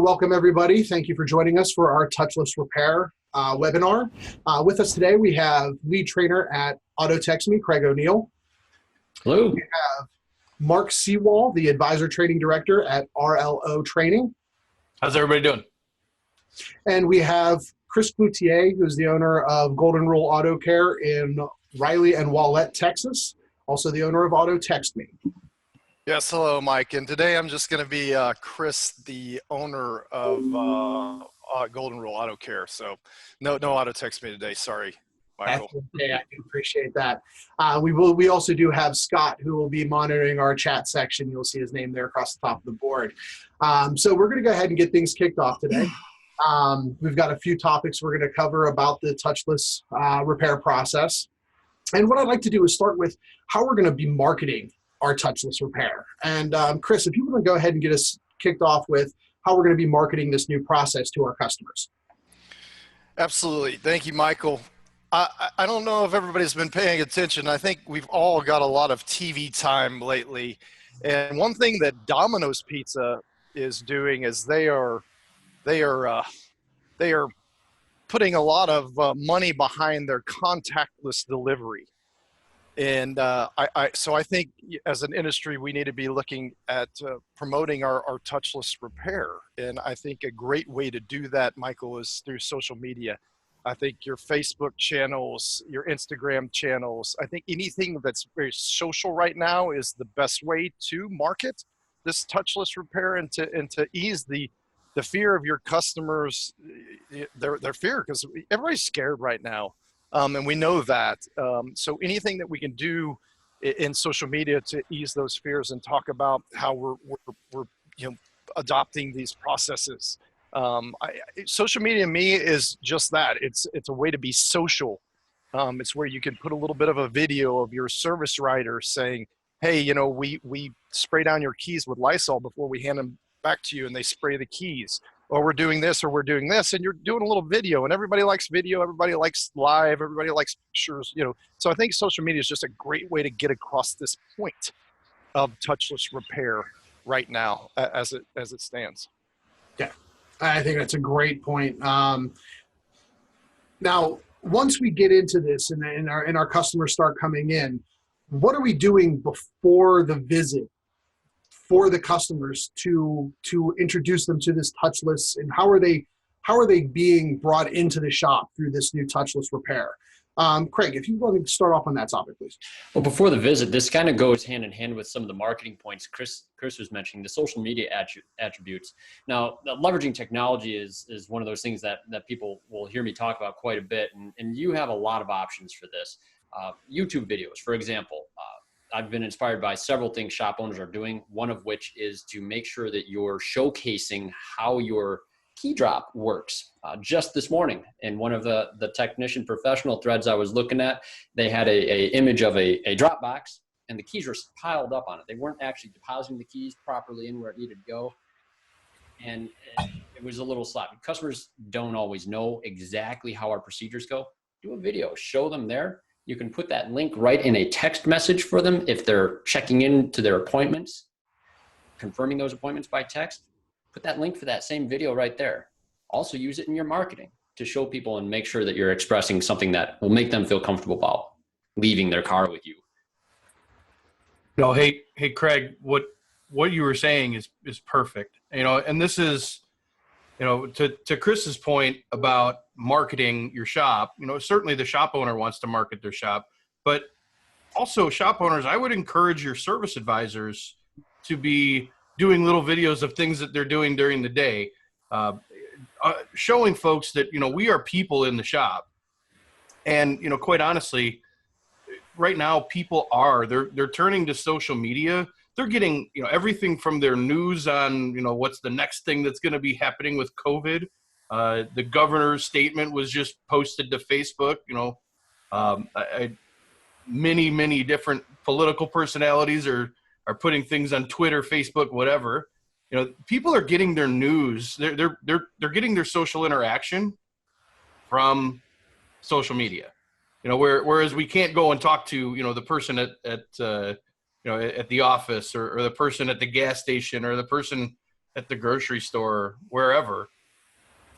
Welcome, everybody. Thank you for joining us for our Touchless Repair webinar. With us today, we have lead trainer at AutoTextMe, Craig O'Neill. Hello. We have Mark Seawall, the advisor training director at RLO Training. How's everybody doing? And we have Chris Cloutier, who's the owner of Golden Rule Auto Care in Riley and Wallette, Texas, also the owner of AutoTextMe. Yes, hello, Mike. And today I'm just going to be Chris, the owner of Golden Rule Auto Care. So no AutoTextMe today. Sorry, Michael. Okay, I can appreciate that. We also do have Scott, who will be monitoring our chat section. You'll see his name there across the top of the board. So we're going to go ahead and get things kicked off today. We've got a few topics we're going to cover about the touchless repair process. And what I'd like to do is start with how we're going to be marketing our touchless repair. And Chris, if you want to go ahead and get us kicked off with how we're going to be marketing this new process to our customers. Absolutely. Thank you, Michael. I don't know if everybody's been paying attention. I think we've all got a lot of TV time lately. And one thing that Domino's Pizza is doing is they are putting a lot of money behind their contactless delivery. And so I think as an industry, we need to be looking at promoting our touchless repair. And I think a great way to do that, Michael, is through social media. I think your Facebook channels, your Instagram channels, I think anything that's very social right now is the best way to market this touchless repair and to ease the fear of your customers, their fear, because everybody's scared right now. And we know that. So anything that we can do in social media to ease those fears and talk about how we're adopting these processes. Social media to me is just that. It's a way to be social. It's where you can put a little bit of a video of your service writer saying, hey, we spray down your keys with Lysol before we hand them back to you, and they spray the keys. Or we're doing this, or we're doing this, and you're doing a little video, and everybody likes video, everybody likes live, everybody likes pictures, So I think social media is just a great way to get across this point of touchless repair right now as it stands. Yeah, I think that's a great point. Now, once we get into this and our customers start coming in, what are we doing before the visit for the customers to introduce them to this touchless, and how are they being brought into the shop through this new touchless repair? Craig, if you want to start off on that topic, please. Well, before the visit, this kind of goes hand in hand with some of the marketing points Chris was mentioning, the social media attributes. Now, leveraging technology is one of those things that people will hear me talk about quite a bit, and you have a lot of options for this. YouTube videos, for example. I've been inspired by several things shop owners are doing, one of which is to make sure that you're showcasing how your key drop works. Just this morning, in one of the technician professional threads I was looking at, they had a image of a drop box, and the keys were piled up on it. They weren't actually depositing the keys properly in where it needed to go. And it was a little sloppy. Customers don't always know exactly how our procedures go. Do a video, show them there. You can put that link right in a text message for them if they're checking in to their appointments, confirming those appointments by text. Put that link for that same video right there. Also use it in your marketing to show people and make sure that you're expressing something that will make them feel comfortable about leaving their car with you. No, hey, Craig, what you were saying is perfect. And this is, to Chris's point about marketing your shop, certainly the shop owner wants to market their shop, but also shop owners, I would encourage your service advisors to be doing little videos of things that they're doing during the day, showing folks that, we are people in the shop. And, quite honestly, right now people they're turning to social media. They're getting, everything from their news on, what's the next thing that's going to be happening with COVID. The governor's statement was just posted to Facebook. Many different political personalities are putting things on Twitter, Facebook, whatever. People are getting their news. They're getting their social interaction from social media. Whereas we can't go and talk to the person at the office or the person at the gas station or the person at the grocery store, wherever.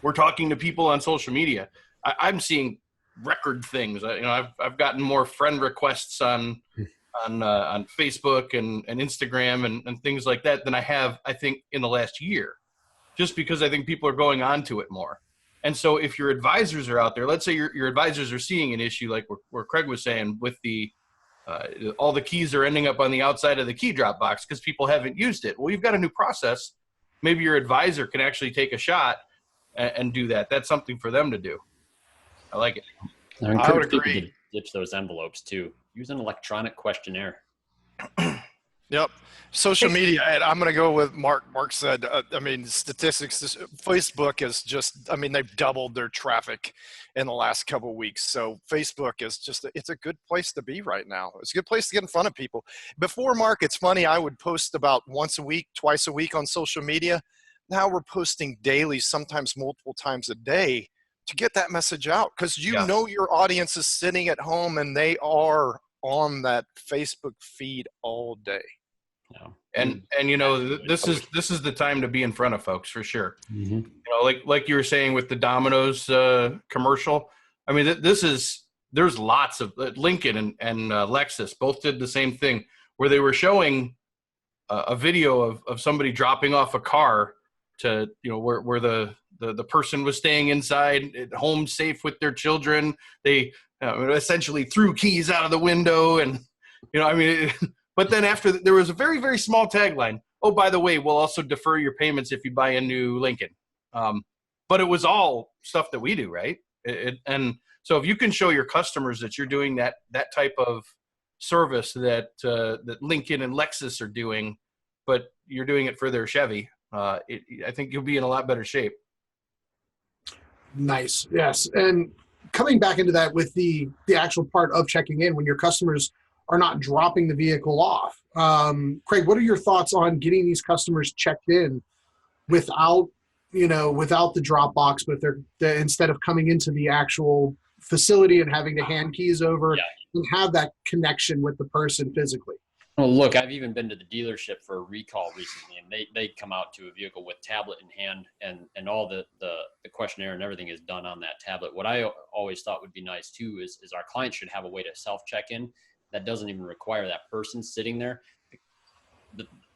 We're talking to people on social media. I'm seeing record things. I've gotten more friend requests on Facebook and Instagram and things like that than I have, I think, in the last year, just because I think people are going on to it more. And so if your advisors are out there, let's say your advisors are seeing an issue like where Craig was saying with all the keys are ending up on the outside of the key drop box because people haven't used it. Well, you've got a new process. Maybe your advisor can actually take a shot and do that. That's something for them to do. I like it. I would people agree. to ditch those envelopes too. Use an electronic questionnaire. Yep. Social media, and I'm going to go with Mark. Mark said, I mean, statistics, Facebook is just, I mean, they've doubled their traffic in the last couple of weeks. So Facebook is just, it's a good place to be right now. It's a good place to get in front of people. Before, Mark, it's funny, I would post about once a week, twice a week on social media. Now we're posting daily, sometimes multiple times a day to get that message out because you know your audience is sitting at home and they are on that Facebook feed all day. No. And this is the time to be in front of folks for sure. Mm-hmm. Like you were saying with the Domino's commercial. I mean, there's lots of Lincoln and Lexus both did the same thing where they were showing a video of somebody dropping off a car to where the person was staying inside at home safe with their children. They essentially threw keys out of the window and but then after there was a very, very small tagline. Oh, by the way, we'll also defer your payments if you buy a new Lincoln. But it was all stuff that we do, right? And so if you can show your customers that you're doing that type of service that Lincoln and Lexus are doing, but you're doing it for their Chevy, I think you'll be in a lot better shape. Nice. Yes. And coming back into that with the actual part of checking in when your customers are not dropping the vehicle off. Craig, what are your thoughts on getting these customers checked in without the drop box, but they're instead of coming into the actual facility and having to hand keys over and have that connection with the person physically? Well, look, I've even been to the dealership for a recall recently, and they come out to a vehicle with tablet in hand, and all the questionnaire and everything is done on that tablet. What I always thought would be nice too is our clients should have a way to self-check in that doesn't even require that person sitting there.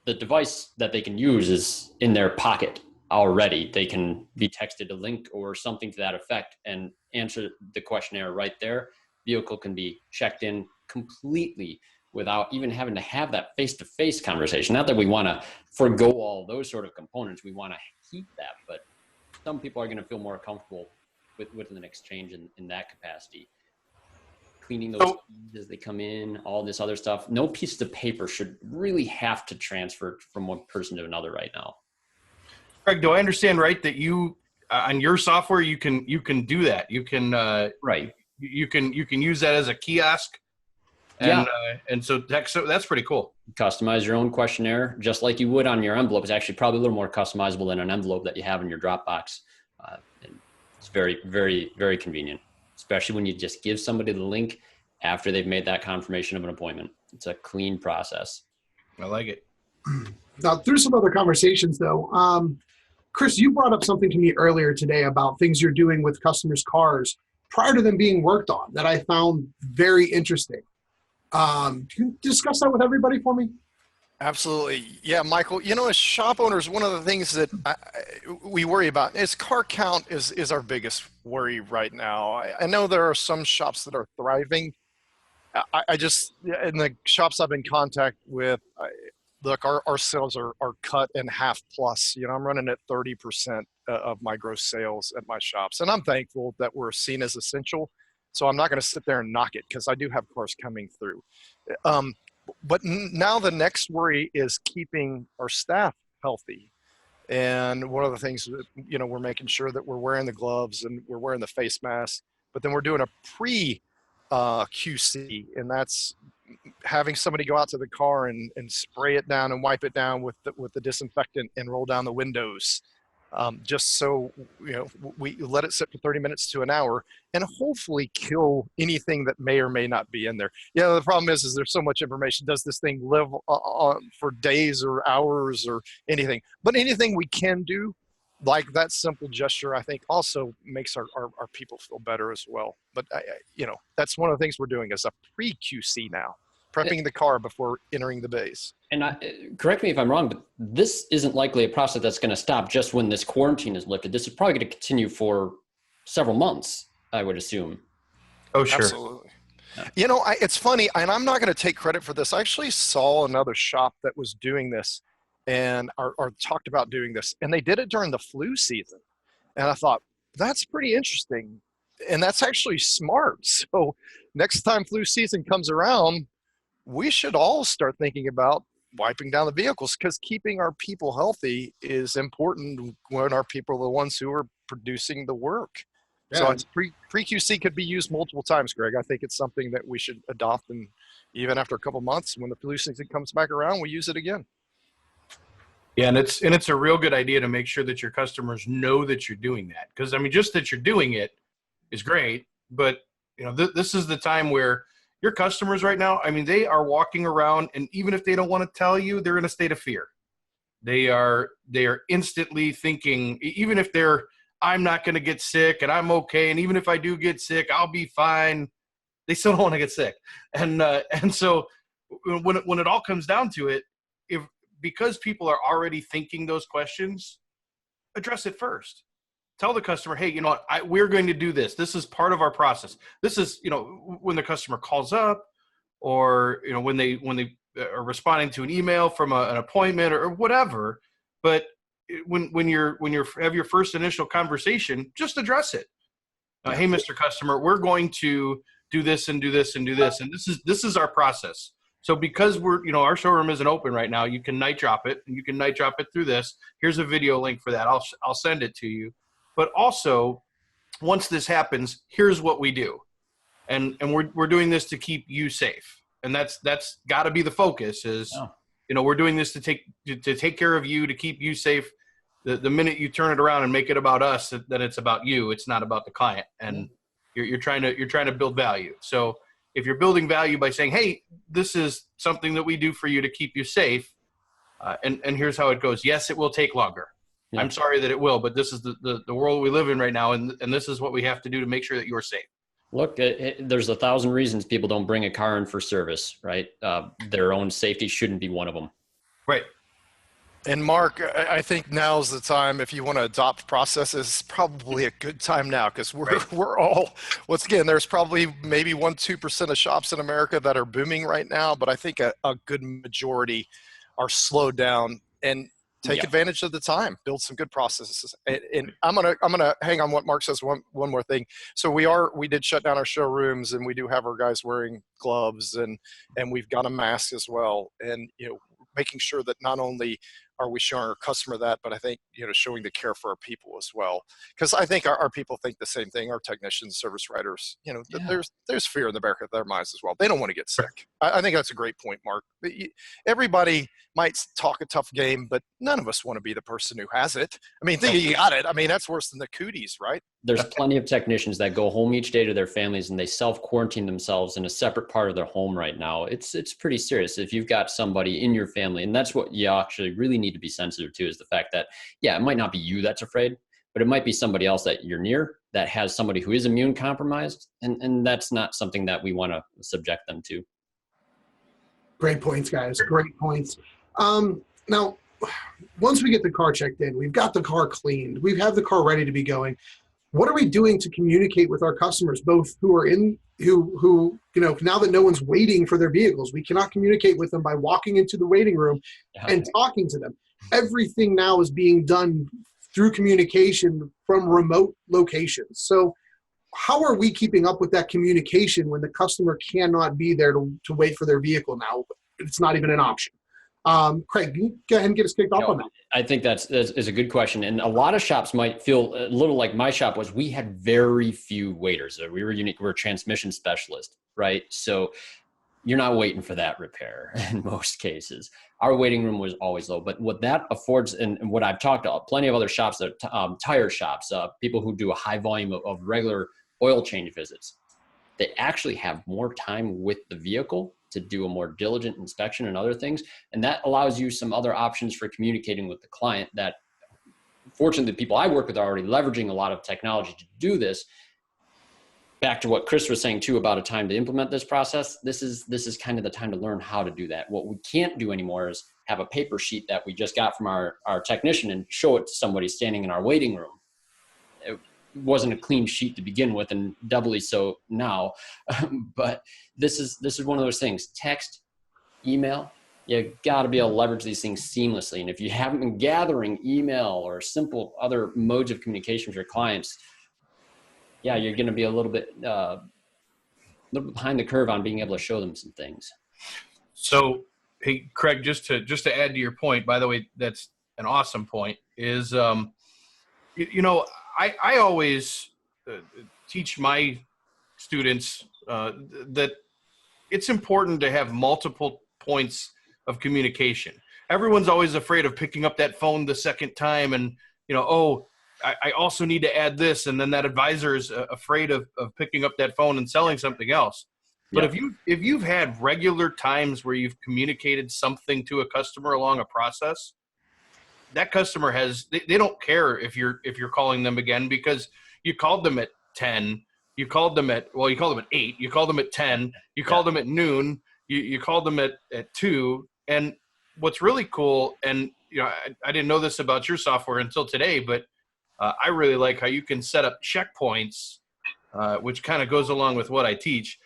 The device that they can use is in their pocket already. They can be texted a link or something to that effect and answer the questionnaire right there. Vehicle can be checked in completely without even having to have that face-to-face conversation. Not that we want to forgo all those sort of components. We want to keep that, but some people are going to feel more comfortable with an exchange in that capacity. Cleaning those keys as they come in, all this other stuff. No piece of paper should really have to transfer from one person to another right now. Craig, do I understand right that you on your software you can do that? You can right. You can use that as a kiosk. And so that's pretty cool. Customize your own questionnaire just like you would on your envelope. It's actually probably a little more customizable than an envelope that you have in your Dropbox. And it's very, very, very convenient, especially when you just give somebody the link after they've made that confirmation of an appointment. It's a clean process. I like it. Now, through some other conversations, though, Chris, you brought up something to me earlier today about things you're doing with customers' cars prior to them being worked on that I found very interesting. Can you discuss that with everybody for me? Absolutely. Yeah, Michael, as shop owners, one of the things that we worry about is car count is our biggest worry right now. I know there are some shops that are thriving. I just, in the shops I've been in contact with, look, our sales are cut in half plus. I'm running at 30% of my gross sales at my shops. And I'm thankful that we're seen as essential. So I'm not going to sit there and knock it because I do have cars coming through. But now the next worry is keeping our staff healthy. And one of the things, we're making sure that we're wearing the gloves and we're wearing the face mask, but then we're doing a pre-QC, and that's having somebody go out to the car and spray it down and wipe it down with the disinfectant and roll down the windows just so we let it sit for 30 minutes to an hour and hopefully kill anything that may or may not be in there. Yeah, the problem is there's so much information. Does this thing live on for days or hours or anything? But anything we can do, like that simple gesture, I think also makes our people feel better as well. But that's one of the things we're doing is a pre-QC now, prepping the car before entering the bays. And correct me if I'm wrong, but this isn't likely a process that's going to stop just when this quarantine is lifted. This is probably going to continue for several months, I would assume. Oh, sure. Absolutely. It's funny, and I'm not going to take credit for this. I actually saw another shop that was doing this and or talked about doing this, and they did it during the flu season. And I thought, that's pretty interesting. And that's actually smart. So next time flu season comes around, we should all start thinking about wiping down the vehicles, because keeping our people healthy is important when our people are the ones who are producing the work. Yeah. So it's pre-QC could be used multiple times, Greg. I think it's something that we should adopt, and even after a couple months, when the flu season comes back around, we use it again. Yeah, and it's a real good idea to make sure that your customers know that you're doing that. Because just that you're doing it is great, but this is the time where your customers right now, they are walking around, and even if they don't want to tell you, they're in a state of fear. They are instantly thinking, even if I'm not going to get sick and I'm okay, and even if I do get sick, I'll be fine, they still don't want to get sick. And so when it all comes down to it, because people are already thinking those questions, address it first. Tell the customer, hey, we're going to do this. This is part of our process. This is, when the customer calls up, or, when they are responding to an email from an appointment or whatever. But when you have your first initial conversation, just address it. Hey, Mr. Customer, we're going to do this and do this and do this. And this is our process. So because our showroom isn't open right now, you can night drop it, and you can night drop it through this. Here's a video link for that. I'll send it to you. But also, once this happens, here's what we do, and we're doing this to keep you safe, and that's got to be the focus. We're doing this to take care of you, to keep you safe. The minute you turn it around and make it about us, then it's about you. It's not about the client, and you're trying to build value. So if you're building value by saying, hey, this is something that we do for you to keep you safe, and here's how it goes. Yes, it will take longer. Yeah. I'm sorry that it will, but this is the world we live in right now, and this is what we have to do to make sure that you're safe. Look, there's 1,000 reasons people don't bring a car in for service, right? Their own safety shouldn't be one of them. Right. And Mark, I think now's the time, if you want to adopt processes, probably a good time now, because we're all, once again, there's probably maybe 1-2% of shops in America that are booming right now, but I think a good majority are slowed down and take advantage of the time, build some good processes. And I'm gonna hang on what Mark says, one more thing. So we did shut down our showrooms, and we do have our guys wearing gloves, and we've got a mask as well. And making sure that not only are we showing our customer that, but I think, showing the care for our people as well. Because I think our people think the same thing, our technicians, service writers, there's fear in the back of their minds as well. They don't want to get sick. I think that's a great point, Mark. Everybody might talk a tough game, but none of us want to be the person who has it. Think you got it. That's worse than the cooties, right? There's plenty of technicians that go home each day to their families, and they self-quarantine themselves in a separate part of their home right now. It's pretty serious. If you've got somebody in your family, and that's what you actually really need to be sensitive to, is the fact that, it might not be you that's afraid, but it might be somebody else that you're near that has somebody who is immune compromised. And that's not something that we want to subject them to. Great points, guys. Great points. Now, once we get the car checked in, we've got the car cleaned, we have the car ready to be going. What are we doing to communicate with our customers, both who are who now that no one's waiting for their vehicles, we cannot communicate with them by walking into the waiting room and talking to them. Everything now is being done through communication from remote locations. So how are we keeping up with that communication when the customer cannot be there to wait for their vehicle now? It's not even an option. Craig, can you go ahead and get us kicked off on that? I think that's a good question. And a lot of shops might feel a little like my shop was. We had very few waiters. We were unique. We're a transmission specialist, right? So you're not waiting for that repair in most cases. Our waiting room was always low, but what that affords, and what I've talked to plenty of other shops, that tire shops, people who do a high volume of regular oil change visits, they actually have more time with the vehicle to do a more diligent inspection and other things. And that allows you some other options for communicating with the client that, fortunately, the people I work with are already leveraging a lot of technology to do this. Back to what Chris was saying too about a time to implement this process. This is kind of the time to learn how to do that. What we can't do anymore is have a paper sheet that we just got from our technician and show it to somebody standing in our waiting room. It wasn't a clean sheet to begin with, and doubly so now. But this is one of those things. Text, email, you got to be able to leverage these things seamlessly. And if you haven't been gathering email or simple other modes of communication with your clients, yeah, you're going to be a little bit behind the curve on being able to show them some things. So, hey, Craig, just to add to your point, by the way, that's an awesome point, is, I always teach my students that it's important to have multiple points of communication. Everyone's always afraid of picking up that phone the second time and, I also need to add this, and then that advisor is afraid of picking up that phone and selling something else. But if you've had regular times where you've communicated something to a customer along a process, that customer they don't care if you're calling them again, because you called them at 10, you called them at 8, you called them at 10, you called them at noon, you called them at 2. And what's really cool, and I didn't know this about your software until today, but I really like how you can set up checkpoints, which kind of goes along with what I teach,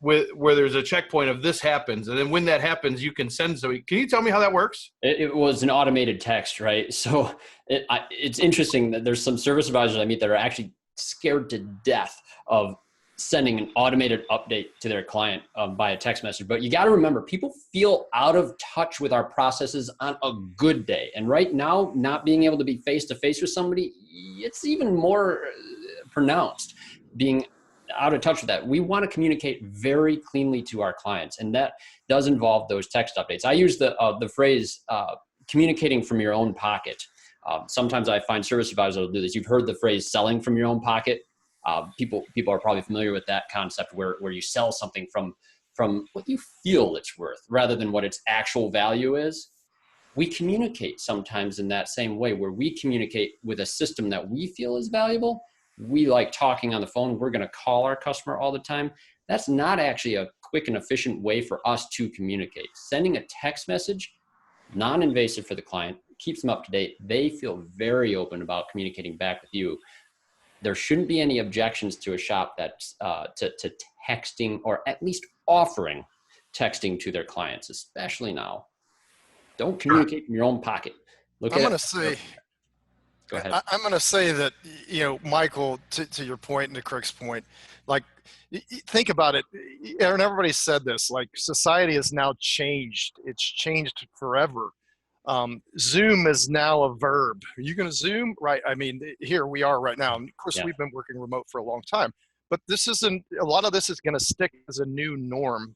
where there's a checkpoint of this happens. And then when that happens, you can send somebody. Can you tell me how that works? It was an automated text, right? So it's interesting that there's some service advisors I meet that are actually scared to death of sending an automated update to their client by a text message. But you got to remember, people feel out of touch with our processes on a good day. And right now, not being able to be face-to-face with somebody, it's even more pronounced, being out of touch with that. We want to communicate very cleanly to our clients, and that does involve those text updates. I use the phrase communicating from your own pocket. Sometimes I find service advisors will do this. You've heard the phrase selling from your own pocket. People are probably familiar with that concept where you sell something from what you feel it's worth rather than what its actual value is. We communicate sometimes in that same way, where we communicate with a system that we feel is valuable. We like talking on the phone. We're going to call our customer all the time. That's not actually a quick and efficient way for us to communicate. Sending a text message, non-invasive for the client, keeps them up to date. They feel very open about communicating back with you. There shouldn't be any objections to a shop that's to texting, or at least offering texting to their clients, especially now. Don't communicate from your own pocket. Go ahead. I'm going to say that, Michael, to your point and to Craig's point, like, think about it. And everybody said this, like, society has now changed. It's changed forever. Zoom is now a verb. Are you going to Zoom? Right. I mean, here we are right now. And of course, we've been working remote for a long time, but a lot of this is going to stick as a new norm.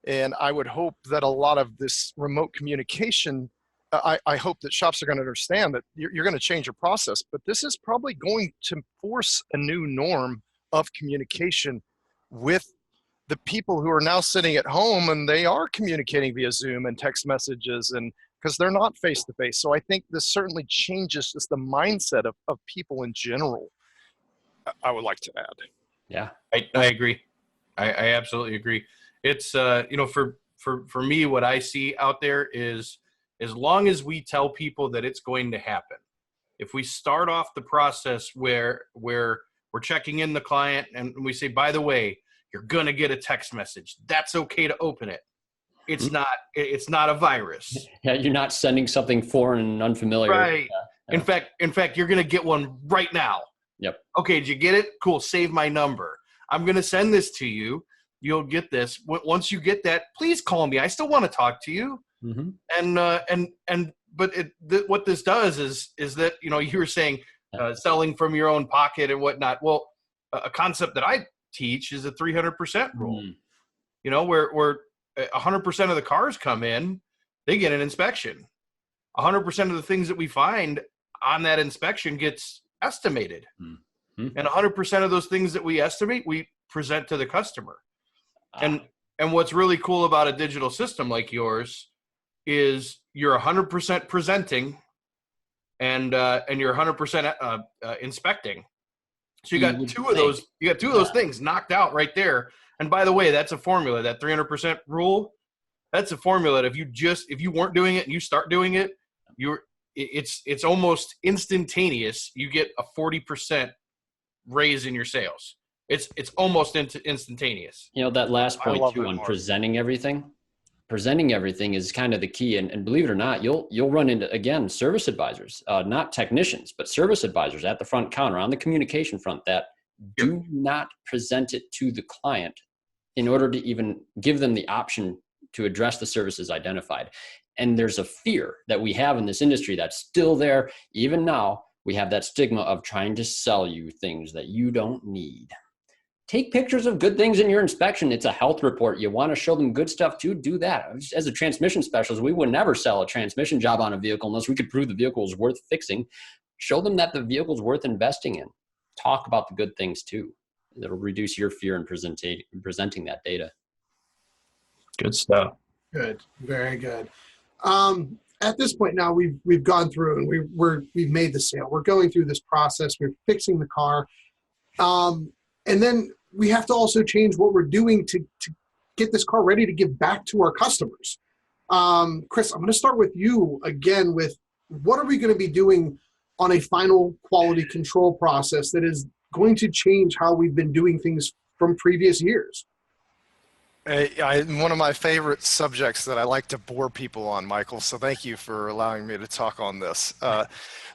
And I would hope that a lot of this remote communication, I hope that shops are going to understand that you're going to change your process, but this is probably going to force a new norm of communication with the people who are now sitting at home, and they are communicating via Zoom and text messages, and because they're not face-to-face. So I think this certainly changes just the mindset of people in general, I would like to add. Yeah, I agree. I absolutely agree. It's, for me, what I see out there is, as long as we tell people that it's going to happen, if we start off the process where we're checking in the client and we say, by the way, you're going to get a text message, that's okay to open it. It's not a virus. Yeah, you're not sending something foreign and unfamiliar. Right. In fact, you're going to get one right now. Yep. Okay, did you get it? Cool. Save my number. I'm going to send this to you. You'll get this. Once you get that, please call me. I still want to talk to you. Mm-hmm. What this does is that, you were saying selling from your own pocket and whatnot. Well, a concept that I teach is a 300% rule. Mm. you know, where 100% of the cars come in, they get an inspection. 100% of the things that we find on that inspection gets estimated. And 100% of those things that we estimate, we present to the customer. And what's really cool about a digital system like yours is you're 100% presenting and you're 100% inspecting. So you got two of those. You got two of those things knocked out right there. And by the way, that's a formula. That 300% rule. That's a formula that if you weren't doing it and you start doing it, it's almost instantaneous. You get a 40% raise in your sales. It's almost instantaneous. You know, that last point too on presenting everything is kind of the key. And believe it or not, you'll run into, again, service advisors, not technicians, but service advisors at the front counter on the communication front that do not present it to the client in order to even give them the option to address the services identified. And there's a fear that we have in this industry that's still there. Even now, we have that stigma of trying to sell you things that you don't need. Take pictures of good things in your inspection. It's a health report. You want to show them good stuff too, do that. As a transmission specialist, we would never sell a transmission job on a vehicle unless we could prove the vehicle is worth fixing. Show them that the vehicle is worth investing in. Talk about the good things too. That'll reduce your fear in presenting that data. Good stuff. Good, very good. At this point now, we've gone through and we've made the sale. We're going through this process. We're fixing the car. And then we have to also change what we're doing to get this car ready to give back to our customers. Chris, I'm going to start with you again with what are we going to be doing on a final quality control process that is going to change how we've been doing things from previous years? One of my favorite subjects that I like to bore people on, Michael. So thank you for allowing me to talk on this.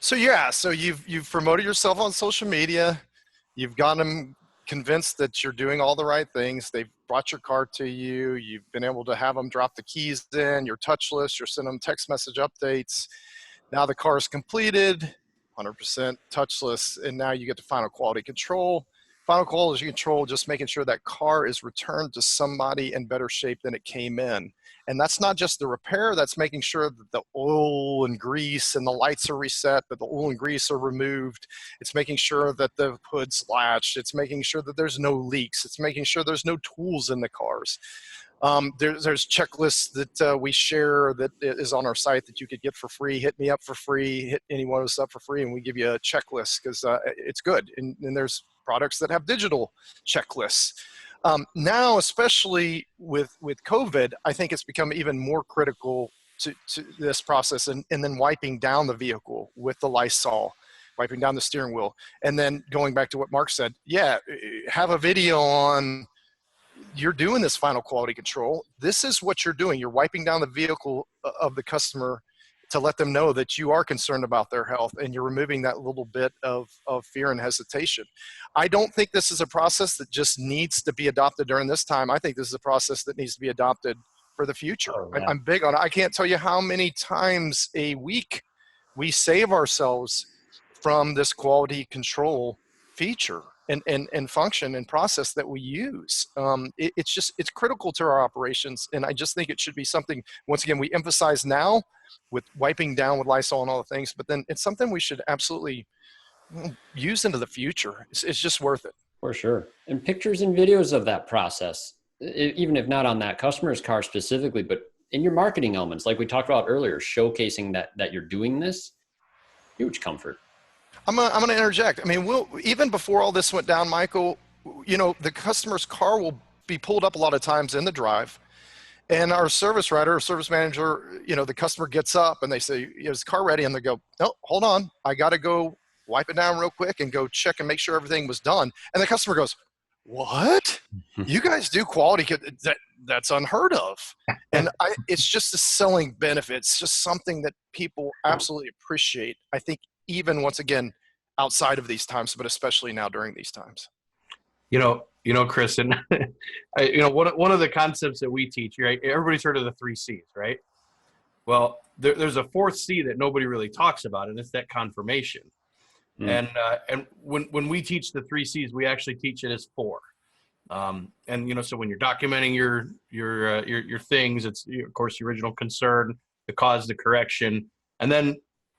So you've promoted yourself on social media. You've gotten them convinced that you're doing all the right things. They've brought your car to you. You've been able to have them drop the keys in. You're touchless. You're sending them text message updates. Now the car is completed, 100% touchless, and now you get to final quality control. Final quality control, just making sure that car is returned to somebody in better shape than it came in. And that's not just the repair, that's making sure that the oil and grease and the lights are reset, that the oil and grease are removed. It's making sure that the hood's latched. It's making sure that there's no leaks. It's making sure there's no tools in the cars. There's checklists that we share that is on our site that you could get for free. Hit me up for free, hit any one of us up for free, and we give you a checklist because it's good. And there's products that have digital checklists. Now, especially with COVID, I think it's become even more critical to this process and then wiping down the vehicle with the Lysol, wiping down the steering wheel. And then going back to what Mark said, have a video on you're doing this final quality control. This is what you're doing. You're wiping down the vehicle of the customer to let them know that you are concerned about their health and you're removing that little bit of fear and hesitation. I don't think this is a process that just needs to be adopted during this time. I think this is a process that needs to be adopted for the future. Oh, yeah. I'm big on it. I can't tell you how many times a week we save ourselves from this quality control feature and function and process that we use. It's critical to our operations. And I just think it should be something, once again, we emphasize now with wiping down with Lysol and all the things, but then it's something we should absolutely use into the future. It's just worth it. For sure. And pictures and videos of that process, even if not on that customer's car specifically, but in your marketing elements, like we talked about earlier, showcasing that you're doing this, huge comfort. I'm going to interject. I mean, even before all this went down, Michael, the customer's car will be pulled up a lot of times in the drive, and our service writer or service manager, the customer gets up and they say, is the car ready? And they go, no, hold on. I got to go wipe it down real quick and go check and make sure everything was done. And the customer goes, what? You guys do quality? That's unheard of. And it's just a selling benefit. It's just something that people absolutely appreciate. I think even once again, outside of these times, but especially now during these times. Chris, and one of the concepts that we teach, right? Everybody's heard of the 3 C's, right? Well, there's a 4th C that nobody really talks about, and it's that confirmation. And when we teach the 3 C's, we actually teach it as 4. And, you know, so when you're documenting your things, it's, of course, the original concern, the cause, the correction, and then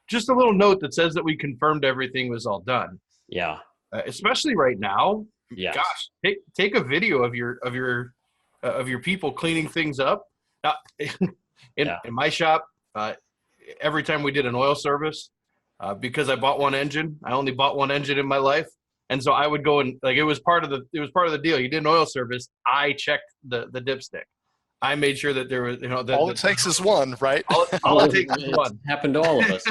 just a little note that says that we confirmed everything was all done. Yeah. Especially right now. Yes. Gosh, take a video of your people cleaning things up. Now, in my shop, every time we did an oil service, because I bought one engine, I only bought one engine in my life. And so I would go and, like, it was part of the deal. You did an oil service. I checked the dipstick. I made sure that there was, you know, all it takes is one, right? All it takes is one. Happened to all of us.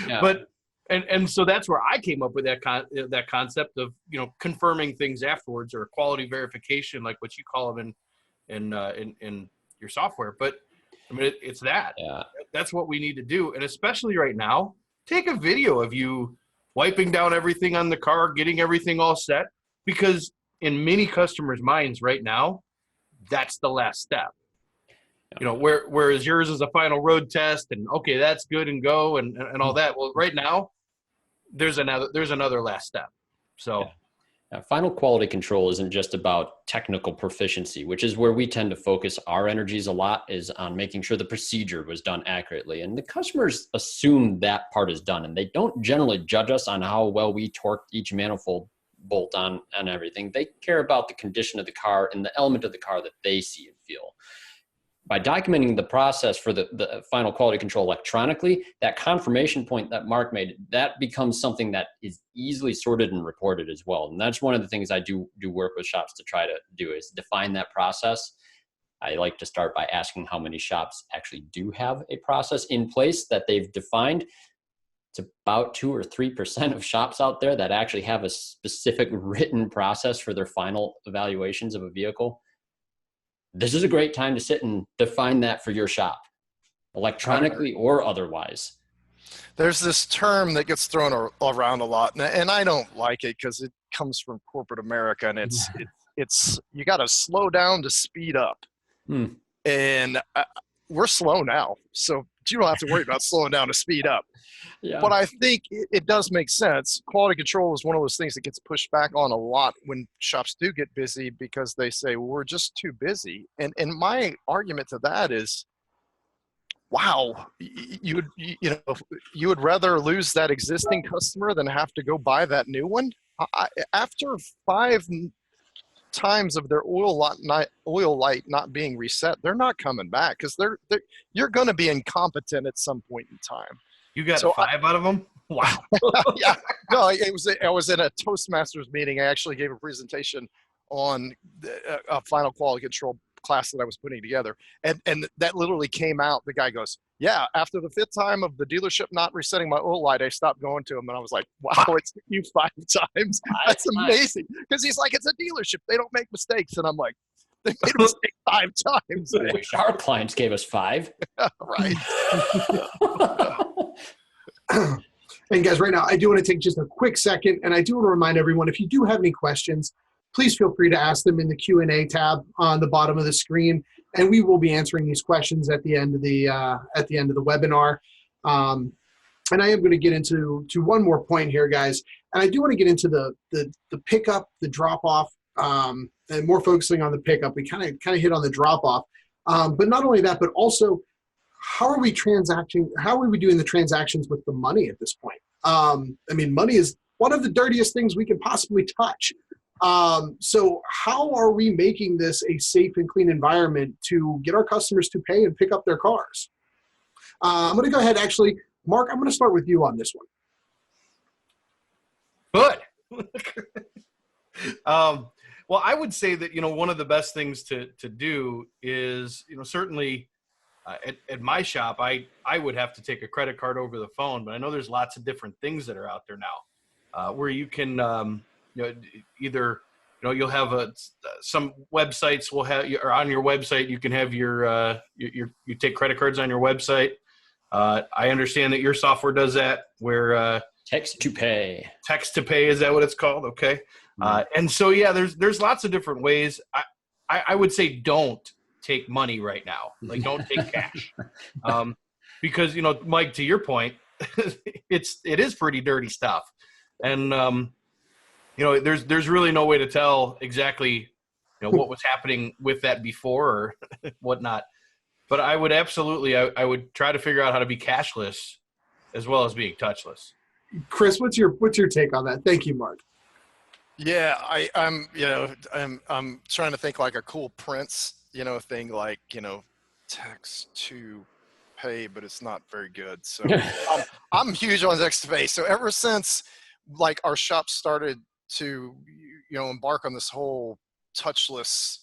Yeah. But and so that's where I came up with that concept of, you know, confirming things afterwards, or quality verification, like what you call them in your software. But I mean, it's that. Yeah. That's what we need to do, and especially right now, take a video of you wiping down everything on the car, getting everything all set, because in many customers' minds right now, that's the last step. You know, whereas yours is a final road test, and okay, that's good and go and all that. Well, right now, there's another last step. So. Now, final quality control isn't just about technical proficiency, which is where we tend to focus our energies a lot, is on making sure the procedure was done accurately. And the customers assume that part is done, and they don't generally judge us on how well we torque each manifold bolt on and everything. They care about the condition of the car and the element of the car that they see and feel. By documenting the process for the final quality control electronically, that confirmation point that Mark made, that becomes something that is easily sorted and reported as well. And that's one of the things I do work with shops to try to do, is define that process. I like to start by asking how many shops actually do have a process in place that they've defined. It's about 2 or 3% of shops out there that actually have a specific written process for their final evaluations of a vehicle. This is a great time to sit and define that for your shop, electronically or otherwise. There's this term that gets thrown around a lot, and I don't like it because it comes from corporate America, and it's you got to slow down to speed up. And we're slow now, so you don't have to worry about slowing down to speed up. Yeah. But I think it does make sense. Quality control is one of those things that gets pushed back on a lot when shops do get busy, because they say, well, we're just too busy. And my argument to that is, wow, you would rather lose that existing customer than have to go buy that new one? After 5 times of their oil light not being reset, they're not coming back, because you're going to be incompetent at some point in time. You got 5 out of them? Wow. Yeah. No, I was in a Toastmasters meeting. I actually gave a presentation on a final quality control class that I was putting together. And that literally came out. The guy goes, yeah, after the 5th time of the dealership not resetting my oil light, I stopped going to him. And I was like, wow, it took you 5 times. That's amazing. Because he's like, it's a dealership. They don't make mistakes. And I'm like, they made a mistake 5 times. I wish our clients gave us 5. Right. And guys, right now, I do want to take just a quick second, and I do want to remind everyone, if you do have any questions, please feel free to ask them in the Q&A tab on the bottom of the screen, and we will be answering these questions at the end of the webinar. And I am going to get into one more point here, guys, and I do want to get into the pickup, the drop off, and more focusing on the pickup. We kind of hit on the drop off, but not only that, but also, how are we transacting? How are we doing the transactions with the money at this point? I mean, money is one of the dirtiest things we can possibly touch. So how are we making this a safe and clean environment to get our customers to pay and pick up their cars? I'm going to go ahead. Actually, Mark, I'm going to start with you on this one. Good. Well, I would say that, one of the best things to do is, certainly at my shop, I would have to take a credit card over the phone, but I know there's lots of different things that are out there now where you can, either, you'll have some websites will have, or on your website, you can have you take credit cards on your website. I understand that your software does that, where text to pay. Text to pay, is that what it's called? Okay. And so, yeah, there's lots of different ways. I would say don't take money right now. Like, don't take cash. Because, Mike, to your point, it is pretty dirty stuff. And, there's really no way to tell exactly what was happening with that before or whatnot. But I would absolutely, I would try to figure out how to be cashless as well as being touchless. Chris, what's your take on that? Thank you, Mark. Yeah, I'm trying to think like a cool Prince, thing like, text to pay, but it's not very good. So I'm huge on text to pay. So ever since like our shop started to, embark on this whole touchless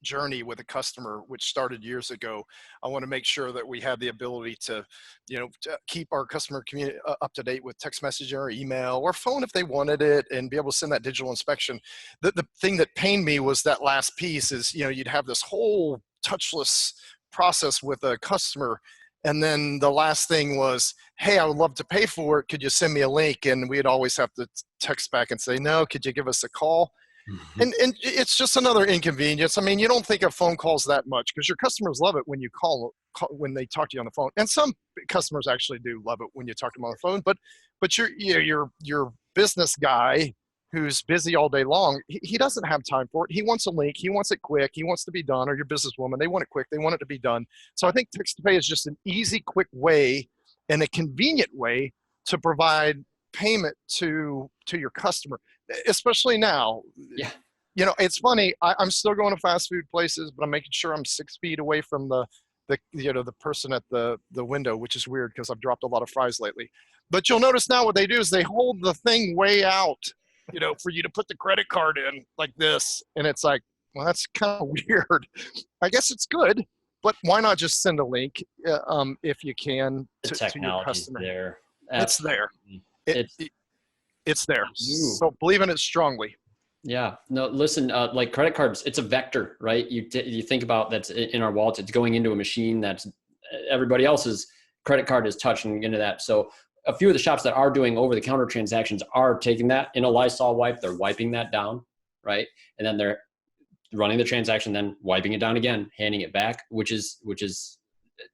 journey with a customer, which started years ago, I want to make sure that we have the ability to, to keep our customer community up to date with text messaging or email or phone if they wanted it, and be able to send that digital inspection. The thing that pained me was that last piece is, you'd have this whole touchless process with a customer, and then the last thing was, hey, I would love to pay for it. Could you send me a link? And we'd always have to text back and say, no, could you give us a call? And it's just another inconvenience. I mean, you don't think of phone calls that much because your customers love it when you call when they talk to you on the phone. And some customers actually do love it when you talk to them on the phone. But your business guy who's busy all day long, he doesn't have time for it. He wants a link. He wants it quick. He wants to be done. Or your businesswoman, they want it quick. They want it to be done. So I think text to pay is just an easy, quick way and a convenient way to provide payment to your customer, especially now. Yeah. It's funny. I'm still going to fast food places, but I'm making sure I'm 6 feet away from the person at the window, which is weird because I've dropped a lot of fries lately. But you'll notice now what they do is they hold the thing way out, for you to put the credit card in like this. And it's like, well, that's kind of weird. I guess it's good, but why not just send a link if you can to your customer? There. It's there. It's there. You. So believe in it strongly. Yeah. No, listen, like credit cards, it's a vector, right? You think about that's in our wallets, it's going into a machine that's everybody else's credit card is touching into that. So a few of the shops that are doing over-the-counter transactions are taking that in a Lysol wipe, they're wiping that down, right? And then they're running the transaction, then wiping it down again, handing it back, which is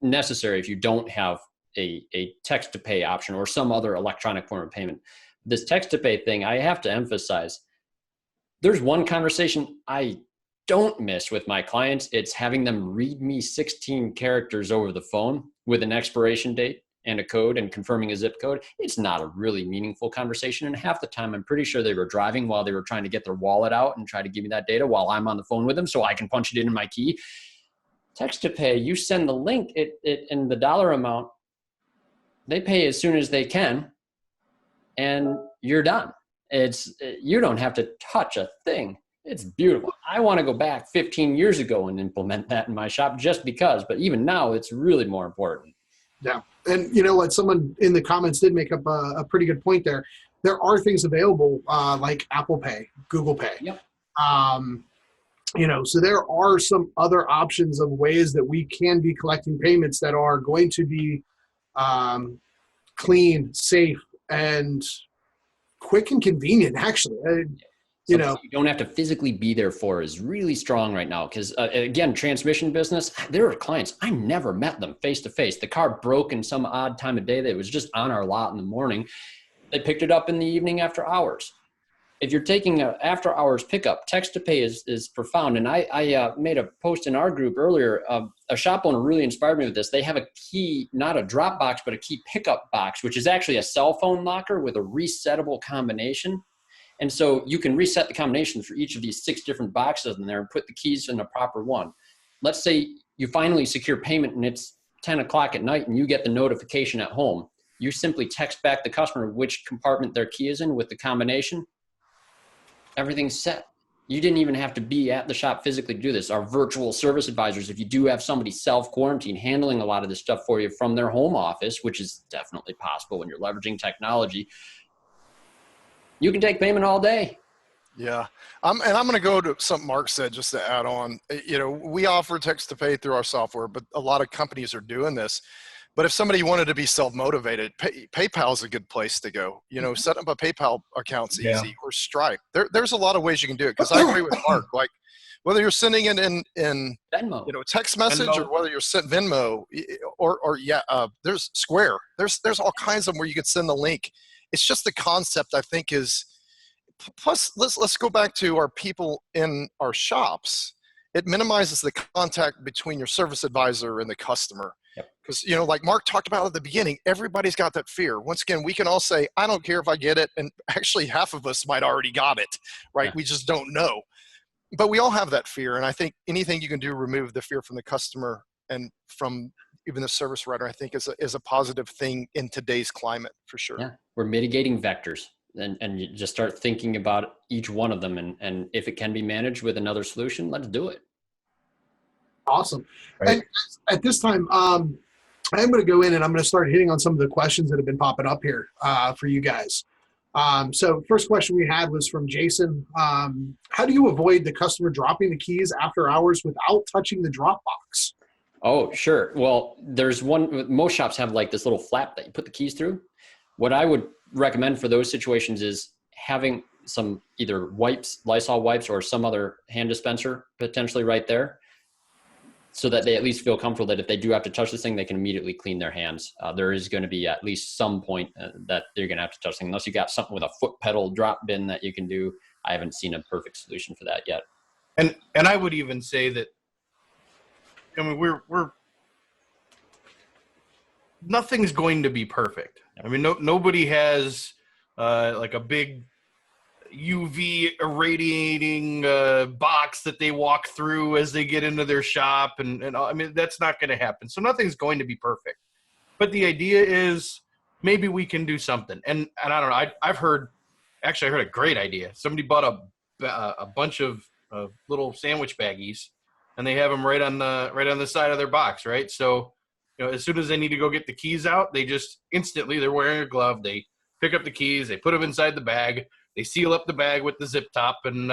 necessary if you don't have a text to pay option or some other electronic form of payment. This text to pay thing, I have to emphasize, there's one conversation I don't miss with my clients. It's having them read me 16 characters over the phone with an expiration date and a code and confirming a zip code. It's not a really meaningful conversation. And half the time, I'm pretty sure they were driving while they were trying to get their wallet out and try to give me that data while I'm on the phone with them so I can punch it in my key. Text to pay, you send the link and the dollar amount, they pay as soon as they can, and you're done. You don't have to touch a thing. It's beautiful. I want to go back 15 years ago and implement that in my shop just because, but even now it's really more important. Yeah. And you know what? Someone in the comments did make up a pretty good point there. There are things available like Apple Pay, Google Pay. Yep. So there are some other options of ways that we can be collecting payments that are going to be clean, safe, and quick and convenient, actually. You don't have to physically be there for is really strong right now. Because again, transmission business, there are clients, I never met them face to face. The car broke in some odd time of day that it was just on our lot in the morning. They picked it up in the evening after hours. If you're taking an after hours pickup, text to pay is profound. And I made a post in our group earlier. A shop owner really inspired me with this. They have a key, not a drop box, but a key pickup box, which is actually a cell phone locker with a resettable combination. And so you can reset the combination for each of these 6 different boxes in there and put the keys in the proper one. Let's say you finally secure payment and it's 10 o'clock at night and you get the notification at home. You simply text back the customer which compartment their key is in with the combination. Everything's set. You didn't even have to be at the shop physically to do this. Our virtual service advisors, if you do have somebody self-quarantine handling a lot of this stuff for you from their home office, which is definitely possible when you're leveraging technology, you can take payment all day. Yeah. I'm going to go to something Mark said just to add on. We offer text to pay through our software, but a lot of companies are doing this. But if somebody wanted to be self-motivated, PayPal is a good place to go. Setting up a PayPal account's easy, or Stripe. There's a lot of ways you can do it. Because I agree with Mark. Like whether you're sending it in Venmo, text message, Venmo, or whether you're sending Venmo, there's Square. There's all kinds of them where you could send the link. It's just the concept, I think, is. Plus, let's go back to our people in our shops. it minimizes the contact between your service advisor and the customer. Because, you know, like Mark talked about at the beginning, everybody's got that fear. Once again, we can all say, I don't care if I get it. And actually half of us might already got it, right? Yeah. We just don't know. But we all have that fear. And I think anything you can do to remove the fear from the customer and from even the service writer, I think is a positive thing in today's climate for sure. Yeah, we're mitigating vectors. And you just start thinking about each one of them. And if it can be managed with another solution, let's do it. Awesome. Right. And at this time, I'm going to go in and I'm going to start hitting on some of the questions that have been popping up here for you guys. So first question we had was from Jason. How do you avoid the customer dropping the keys after hours without touching the Dropbox? Oh, sure. Well, there's one, most shops have like this little flap that you put the keys through. What I would recommend for those situations is having some either wipes, Lysol wipes, or some other hand dispenser potentially right there, so that they at least feel comfortable that if they do have to touch this thing, they can immediately clean their hands. There is going to be at least some point that they're going to have to touch things, unless you got something with a foot pedal drop bin that you can do. I haven't seen a perfect solution for that yet. And I would even say that, I mean, we're nothing's going to be perfect. I mean, nobody has like a big UV irradiating box that they walk through as they get into their shop, and I mean, that's not going to happen. So nothing's going to be perfect. But the idea is maybe we can do something. And I don't know. I heard a great idea. Somebody bought a bunch of little sandwich baggies, and they have them right on the side of their box, right? So, you know, as soon as they need to go get the keys out, they just instantly, they're wearing a glove, they pick up the keys, they put them inside the bag, they seal up the bag with the zip top, and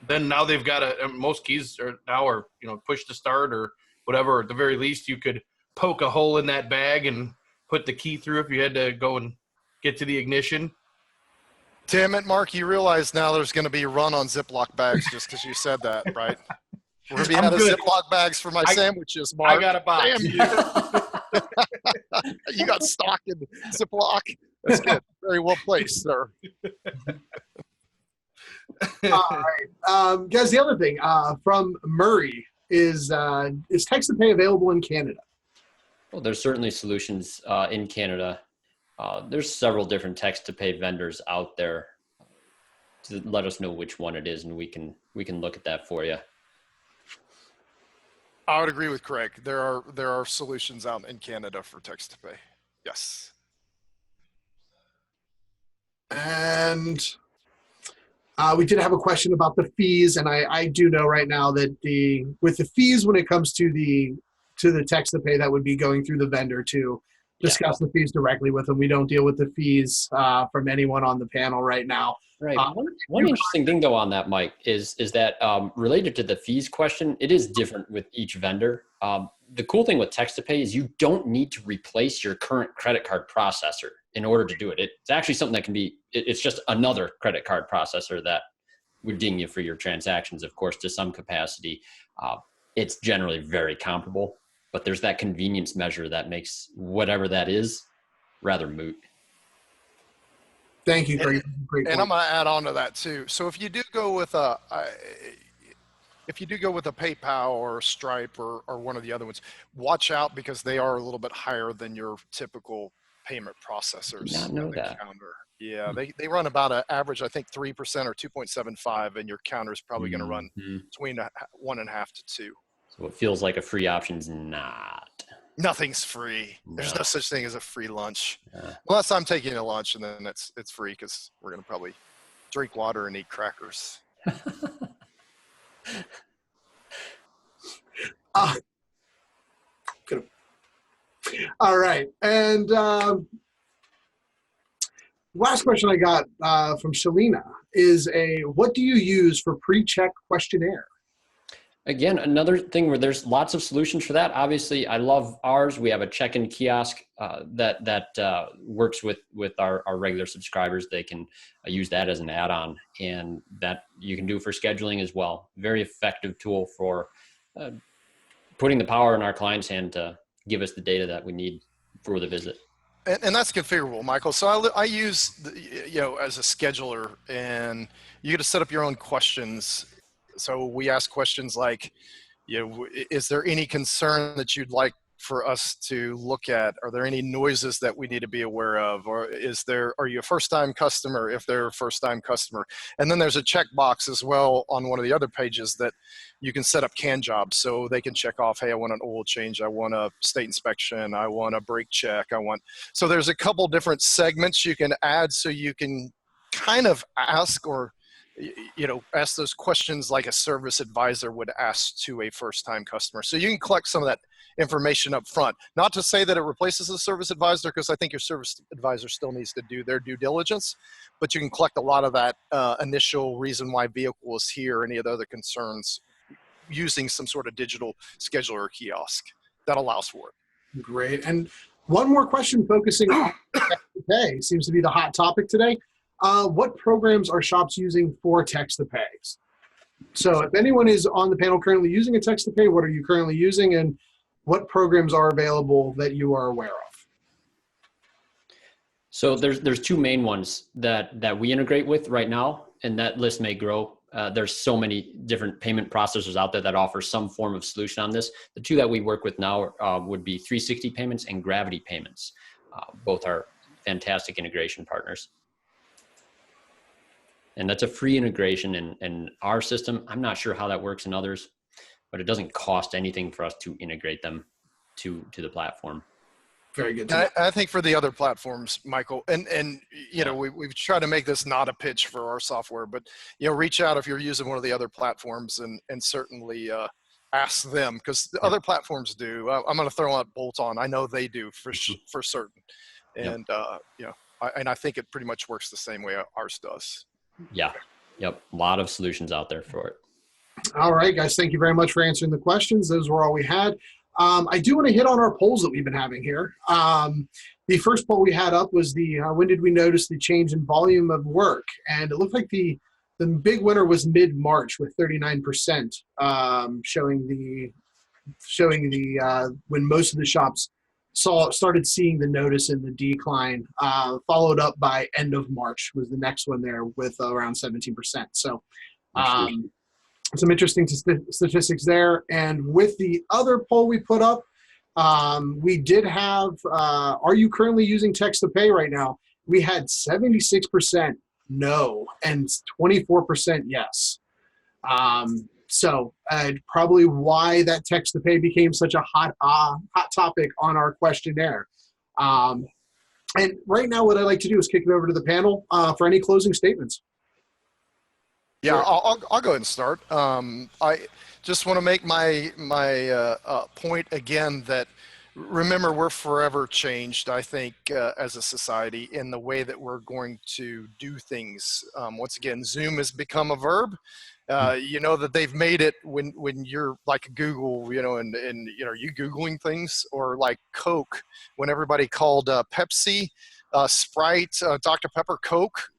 then now they've got most keys are you know, push to start or whatever. Or at the very least, you could poke a hole in that bag and put the key through if you had to go and get to the ignition. Damn it, Mark, you realize now there's going to be a run on Ziploc bags just because you said that, right? We're going to be out of Ziploc bags for my sandwiches, Mark. I got a box. Damn you. You got stocked in Ziploc. That's good. Very well placed, sir. All right. Guys, the other thing from Murray is text to pay available in Canada? Well, there's certainly solutions in Canada. There's several different text to pay vendors out there. To let us know which one it is, and we can look at that for you. I would agree with Craig. There are solutions out in Canada for text to pay. Yes. And we did have a question about the fees, and I do know right now that with the fees when it comes to the text to pay, that would be going through the vendor to discuss the fees directly with them. We don't deal with the fees from anyone on the panel right now. Right. One interesting thing though on that, Mike, is that related to the fees question, it is different with each vendor. The cool thing with text to pay is you don't need to replace your current credit card processor in order to do it. It's actually something that can be, it's just another credit card processor that would ding you for your transactions, of course, to some capacity. It's generally very comparable, but there's that convenience measure that makes whatever that is rather moot. Thank you, Craig. And I'm going to add on to that too. So if you do go with a PayPal or a Stripe or one of the other ones, watch out because they are a little bit higher than your typical payment processors. Did not know that. Counter. Yeah, they run about an average, I think 3% or 2.75, and your counter is probably going to run between 1.5 to 2. So it feels like a free option is not. Nothing's free. No. There's no such thing as a free lunch. Unless I'm taking a lunch, and then it's free because we're going to probably drink water and eat crackers. All right. And last question I got from Shalina is what do you use for pre-check questionnaire? Again, another thing where there's lots of solutions for that. Obviously, I love ours. We have a check-in kiosk that works with our regular subscribers. They can use that as an add-on, and that you can do for scheduling as well. Very effective tool for putting the power in our client's hand to give us the data that we need for the visit. And that's configurable, Michael. So I use, as a scheduler, and you get to set up your own questions So we ask questions like, is there any concern that you'd like for us to look at? Are there any noises that we need to be aware of? Or are you a first-time customer if they're a first-time customer? And then there's a checkbox as well on one of the other pages that you can set up can jobs. So they can check off, hey, I want an oil change. I want a state inspection. I want a brake check. So there's a couple different segments you can add so you can kind of ask ask those questions like a service advisor would ask to a first-time customer. So you can collect some of that information up front. Not to say that it replaces a service advisor, because I think your service advisor still needs to do their due diligence, but you can collect a lot of that initial reason why vehicle is here, any of the other concerns, using some sort of digital scheduler or kiosk that allows for it. Great. And one more question focusing on text-to-pay seems to be the hot topic today. What programs are shops using for text-to-pay? So if anyone is on the panel currently using a text-to-pay, what are you currently using, and what programs are available that you are aware of? So there's two main ones that we integrate with right now, and that list may grow. There's so many different payment processors out there that offer some form of solution on this. The two that we work with now would be 360 Payments and Gravity Payments. Both are fantastic integration partners. And that's a free integration in our system. I'm not sure how that works in others, but it doesn't cost anything for us to integrate them to the platform. Very good. I think for the other platforms, Michael, and we've tried to make this not a pitch for our software, but reach out if you're using one of the other platforms and certainly ask them, because the other platforms do. I'm going to throw out Bolt On. I know they do for certain, and I think it pretty much works the same way ours does. Yeah. Yep. A lot of solutions out there for it. All right, guys. Thank you very much for answering the questions. Those were all we had. I do want to hit on our polls that we've been having here. The first poll we had up was when did we notice the change in volume of work? And it looked like the big winner was mid-March with 39%, showing when most of the shops started seeing the notice in the decline, followed up by end of March was the next one there with around 17%. So some interesting statistics there. And with the other poll we put up, we did have, are you currently using text-to-pay right now? We had 76% no and 24% yes. So probably why that text-to-pay became such a hot topic on our questionnaire. And right now, what I'd like to do is kick it over to the panel for any closing statements. Yeah, I'll go ahead and start. I just want to make my point again that remember, we're forever changed, I think, as a society in the way that we're going to do things. Once again, Zoom has become a verb. That they've made it when you're like Google, and are you Googling things? Or like Coke, when everybody called Pepsi, Sprite, Dr. Pepper, Coke,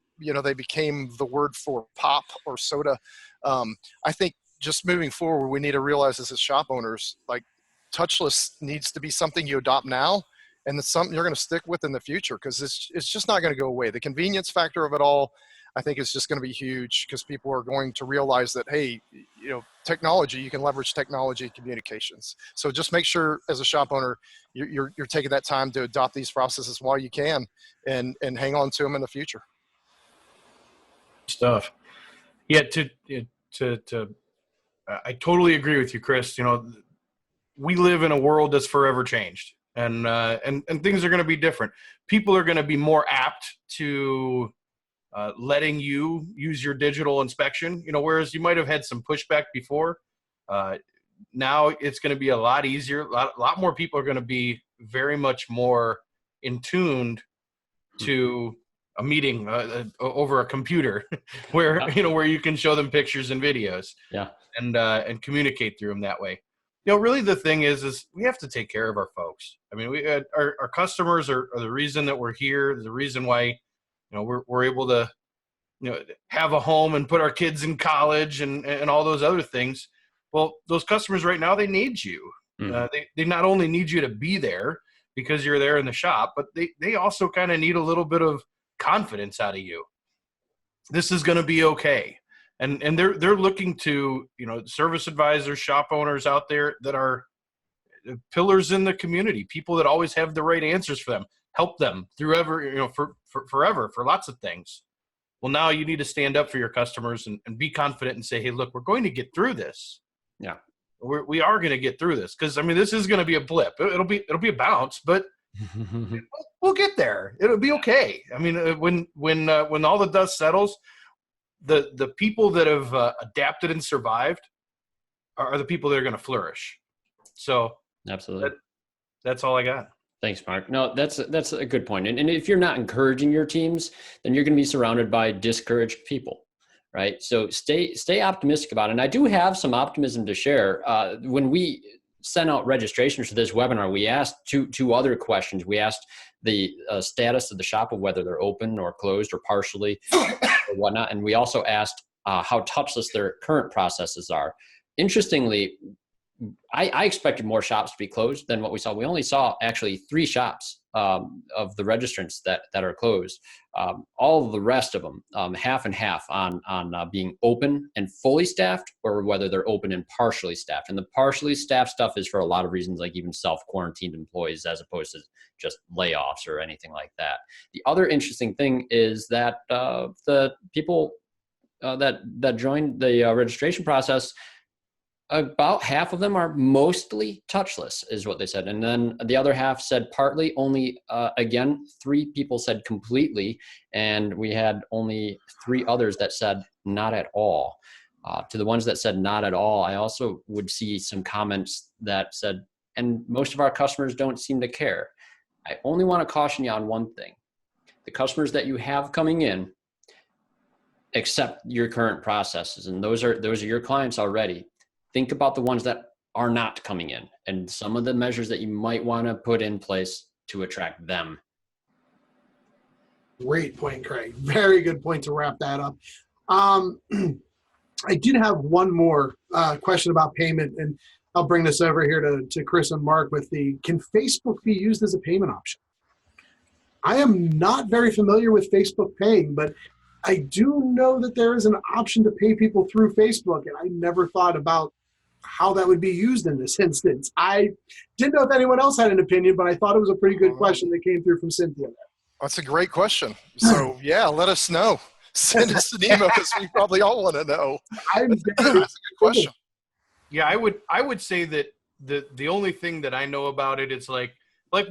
they became the word for pop or soda. I think just moving forward, we need to realize as shop owners, like touchless needs to be something you adopt now, and it's something you're going to stick with in the future, because it's just not going to go away. The convenience factor of it all, I think, is just going to be huge, because people are going to realize that, hey, technology, you can leverage technology communications. So just make sure as a shop owner, you're taking that time to adopt these processes while you can, and hang on to them in the future. Stuff. Yeah, I totally agree with you, Chris. We live in a world that's forever changed, and things are going to be different. People are going to be more apt to letting you use your digital inspection, whereas you might have had some pushback before. Now it's going to be a lot easier. A lot more people are going to be very much more in tuned to a meeting over a computer where you can show them pictures and videos, and communicate through them that way. Really the thing is we have to take care of our folks. I mean, our customers are the reason that we're here, the reason why we're able to have a home and put our kids in college and all those other things. Well, those customers right now, they need you. They not only need you to be there because you're there in the shop, but they also kind of need a little bit of confidence out of you. This is going to be okay. and they're looking to, you know, service advisors, shop owners out there that are pillars in the community, people that always have the right answers for them, help them through for forever, for lots of things. Well, now you need to stand up for your customers and be confident and say, hey, look, we're going to get through this. Yeah. We are going to get through this, because I mean, this is going to be a blip. It'll be a bounce, but we'll get there. It'll be okay. I mean, when all the dust settles, the people that have adapted and survived are the people that are going to flourish. So absolutely, that's all I got. Thanks, Mark. No, that's a good point. And if you're not encouraging your teams, then you're going to be surrounded by discouraged people. Right. So stay optimistic about it. And I do have some optimism to share. When we sent out registrations for this webinar, we asked two other questions. We asked the status of the shop, of whether they're open or closed or partially or whatnot. And we also asked how touchless their current processes are. Interestingly, I expected more shops to be closed than what we saw. We only saw actually 3 shops of the registrants that are closed. All of the rest of them, half and half on being open and fully staffed, or whether they're open and partially staffed. And the partially staffed stuff is for a lot of reasons, like even self-quarantined employees, as opposed to just layoffs or anything like that. The other interesting thing is that the people that joined the registration process, about half of them are mostly touchless, is what they said. And then the other half said partly. Only, again, 3 people said completely. And we had only 3 others that said not at all. To the ones that said not at all, I also would see some comments that said, and most of our customers don't seem to care. I only want to caution you on one thing. The customers that you have coming in accept your current processes, and those are your clients already. Think about the ones that are not coming in and some of the measures that you might want to put in place to attract them. Great point, Craig. Very good point to wrap that up. I did have one more question about payment, and I'll bring this over here to Chris and Mark with can Facebook be used as a payment option? I am not very familiar with Facebook paying, but I do know that there is an option to pay people through Facebook, and I never thought about how that would be used in this instance. I didn't know if anyone else had an opinion, but I thought it was a pretty good question that came through from Cynthia. That's a great question. So yeah, let us know. Send us an email, because we probably all want to know. That's a good question. Yeah, I would say that the only thing that I know about it is like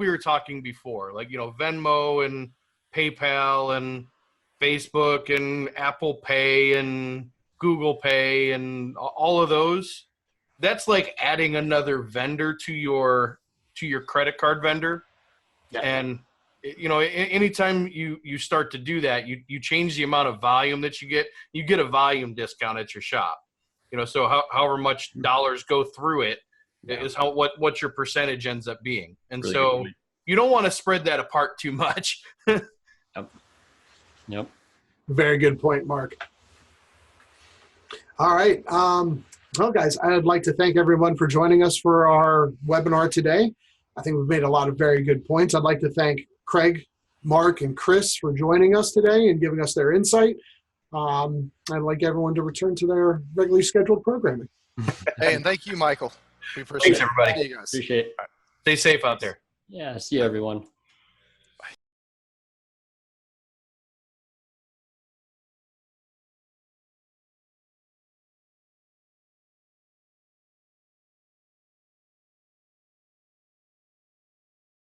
we were talking before, like, you know, Venmo and PayPal and Facebook and Apple Pay and Google Pay and all of those. That's like adding another vendor to your credit card vendor. Yeah. And, you know, anytime you start to do that, you change the amount of volume that you get a volume discount at your shop. You know, so however much dollars go through it is what your percentage ends up being. And really so you don't want to spread that apart too much. Yep. Very good point, Mark. All right. Well, guys, I'd like to thank everyone for joining us for our webinar today. I think we've made a lot of very good points. I'd like to thank Craig, Mark, and Chris for joining us today and giving us their insight. I'd like everyone to return to their regularly scheduled programming. Hey, and thank you, Michael. We appreciate Thanks, everybody. You guys. Appreciate it. Stay safe out there. Yeah, see you, everyone.